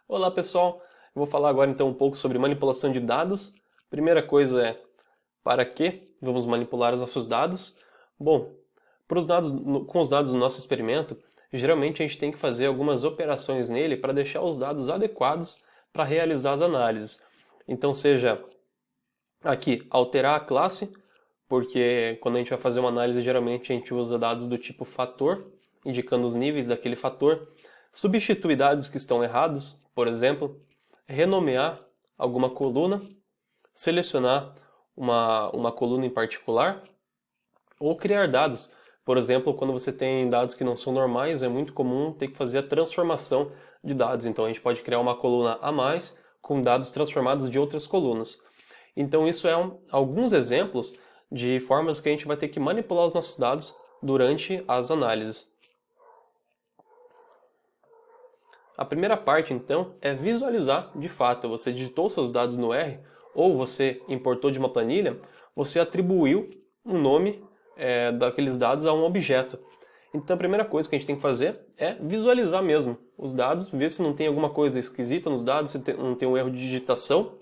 Olá pessoal, eu vou falar agora então um pouco sobre manipulação de dados. Primeira coisa é, para que vamos manipular os nossos dados? Bom, com os dados do nosso experimento, geralmente a gente tem que fazer algumas operações nele para deixar os dados adequados para realizar as análises. Então seja aqui, alterar a classe, porque quando a gente vai fazer uma análise, geralmente a gente usa dados do tipo fator, indicando os níveis daquele fator, substituir dados que estão errados, por exemplo, renomear alguma coluna, selecionar uma coluna em particular, ou criar dados. Por exemplo, quando você tem dados que não são normais, é muito comum ter que fazer a transformação de dados. Então a gente pode criar uma coluna a mais com dados transformados de outras colunas. Então isso é alguns exemplos de formas que a gente vai ter que manipular os nossos dados durante as análises. A primeira parte, então, é visualizar de fato. Você digitou seus dados no R ou você importou de uma planilha, você atribuiu um nome daqueles dados a um objeto. Então a primeira coisa que a gente tem que fazer é visualizar mesmo os dados, ver se não tem alguma coisa esquisita nos dados, se não tem um erro de digitação.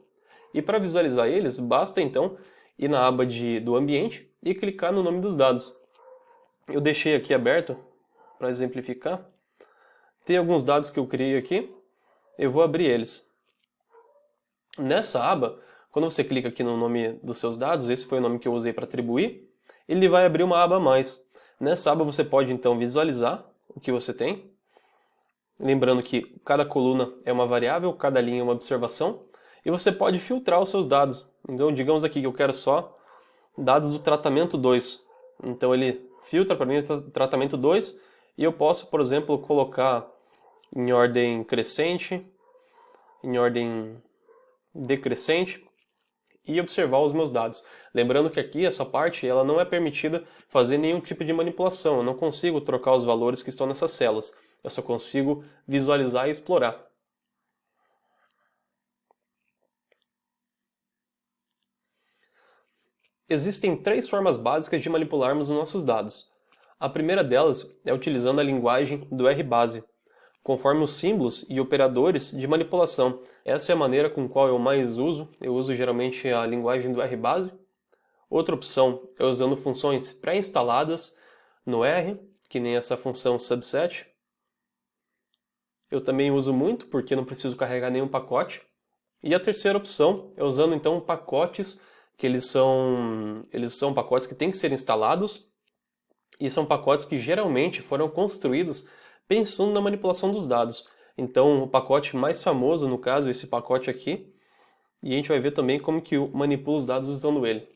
E para visualizar eles, basta então ir na aba do ambiente e clicar no nome dos dados. Eu deixei aqui aberto para exemplificar. Tem alguns dados que eu criei aqui, eu vou abrir eles. Nessa aba, quando você clica aqui no nome dos seus dados, esse foi o nome que eu usei para atribuir, ele vai abrir uma aba a mais. Nessa aba você pode então visualizar o que você tem. Lembrando que cada coluna é uma variável, cada linha é uma observação. E você pode filtrar os seus dados. Então, digamos aqui que eu quero só dados do tratamento 2. Então, ele filtra para mim o tratamento 2 e eu posso, por exemplo, colocar em ordem crescente, em ordem decrescente e observar os meus dados. Lembrando que aqui, essa parte, ela não é permitida fazer nenhum tipo de manipulação. Eu não consigo trocar os valores que estão nessas células. Eu só consigo visualizar e explorar. Existem três formas básicas de manipularmos os nossos dados. A primeira delas é utilizando a linguagem do RBase, conforme os símbolos e operadores de manipulação. Essa é a maneira com qual eu mais uso. Eu uso geralmente a linguagem do RBase. Outra opção é usando funções pré-instaladas no R, que nem essa função subset. Eu também uso muito porque não preciso carregar nenhum pacote. E a terceira opção é usando então pacotes que eles são pacotes que têm que ser instalados e são pacotes que geralmente foram construídos pensando na manipulação dos dados. Então, o pacote mais famoso, no caso, é esse pacote aqui, e a gente vai ver também como que manipula os dados usando ele.